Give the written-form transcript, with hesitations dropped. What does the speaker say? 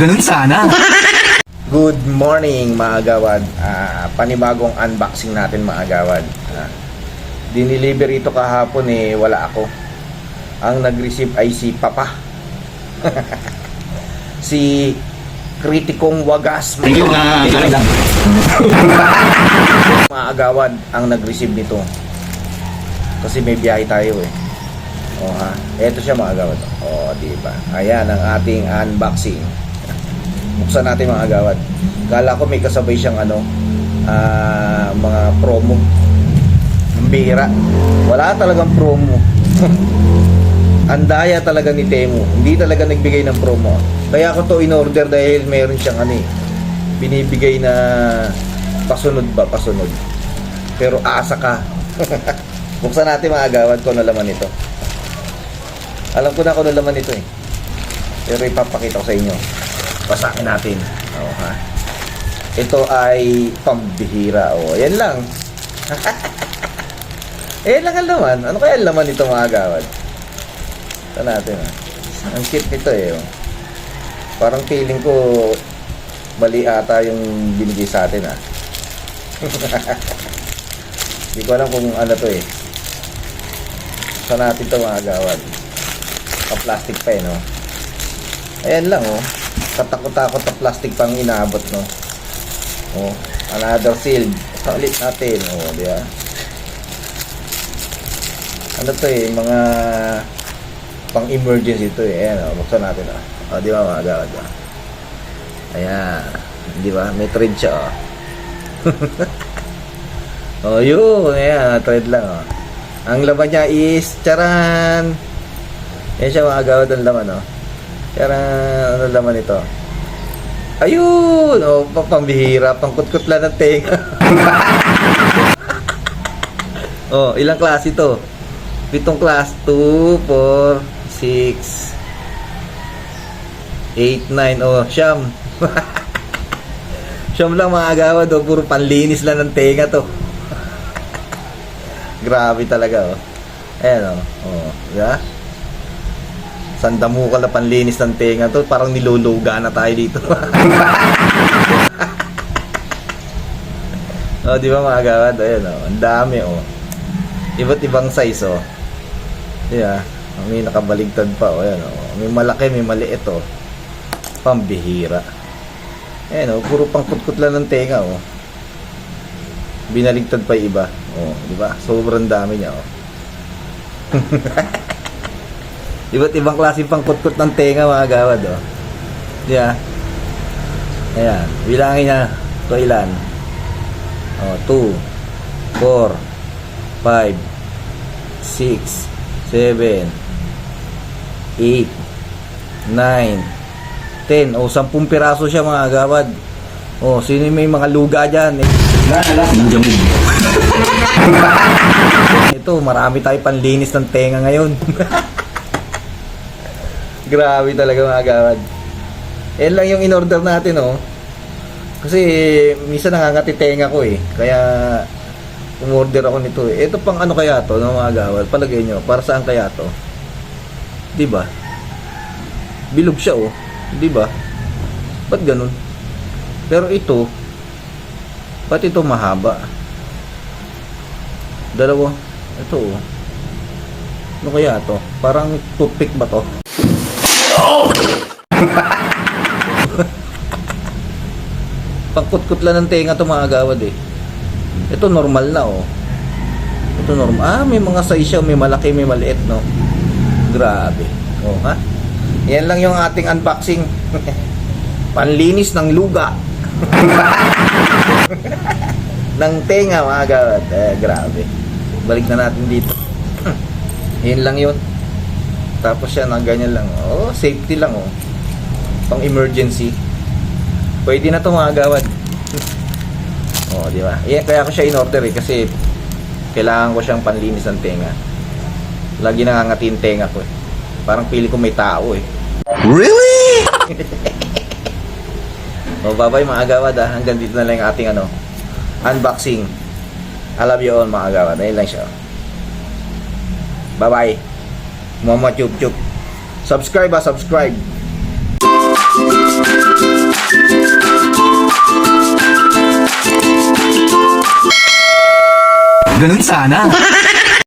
Ganun sana. Good morning mga agawad. Panibagong unboxing natin mga agawad. Diniliver ito kahapon wala ako. Ang nag-receive ay si Papa. Si Kritikong Wagas. Thank you mga lang. Mga agawad ang nag-receive nito. Kasi may biyahe tayo Ito siya mga agawad. Diba? Ayan ang ating unboxing. Buksan natin mga agawad. Kala ko may kasabay siyang mga promo. Ang bihira. Wala talagang promo. Ang daya talaga ni Temu. Hindi talaga nagbigay ng promo. Kaya ako to in-order dahil meron siyang binibigay na pasunod. Pero asa ka. Buksan natin mga agawad kung ano laman ito. Alam ko na kung ano laman ito Pero ipapakita ko sa inyo. Basahin natin. Ito ay pambihira. Yan lang. Yan lang ang laman. Ano kaya ang laman nito mga agawad? Ito natin Ang cute nito Parang feeling ko mali ata yung binigay sa atin Hindi ko alam kung ano to Saan natin ito mga agawad? Pa-plastic pa Ayan lang katakot-takot na plastic pang inaabot another seal. Ulit natin di ba? Ano to mga pang emergency ito ayan buksan natin di ba mga agawad ayan di ba may thread siya yun ayan thread lang ang laman niya is charan yan siya mga agawad ang laman charan ano laman ito ayun pambihira pangkutkut lang ng tenga ilang klase ito 7 class 2, 4, 6 8, 9 siyam siyam lang mga agawad puro panlinis lang ng tenga to grabe talaga ayan diba? Sandamuka na panlinis ng tenga to parang niluluga na tayo dito di ba mga agawad ayan ang dami iba't ibang size yeah, may nakabaligtad pa ayan may malaki may maliit pambihira ayan puro pangkutkut lang ng tenga binaligtad pa yung iba di ba sobrang dami niya iba't ibang klase pangkutkut ng tenga mga agawad yeah ayan bilangin niya ito ilan 2 4 5 6 7 8 9 10 10 piraso siya mga agawad sino may mga luga dyan Ninja move. ito marami tayo panlinis ng tenga ngayon grabe talaga mga agawad yan lang yung in-order natin kasi minsan nangangati tenga ko kaya umorder ako nito ito pang ano kaya to mga agawad palagay nyo para saan kaya to diba bilog siya diba ba't ganun pero ito ba't ito mahaba dalawa ito ano kaya to parang toothpick ba to pangkutkut lang ng tenga to mga agawad ito normal na ito normal may mga size siya may malaki may maliit grabe yan lang yung ating unboxing panlinis ng luga ng tenga mga agawad grabe balik na natin dito yan lang yun tapos siya ganyan lang safety lang pang emergency pwede na to mga agawad di ba? Kaya ko siya in-order kasi kailangan ko siyang panlinis ng tenga. Lagi nangangati yung tenga ko Parang pili ko may tao Really? Bye-bye mga agawad hanggang dito na lang yung ating unboxing. I love you all mga agawad. Ayun lang siya. Bye-bye. Mama chup chup. Subscribe subscribe. Ganun sana.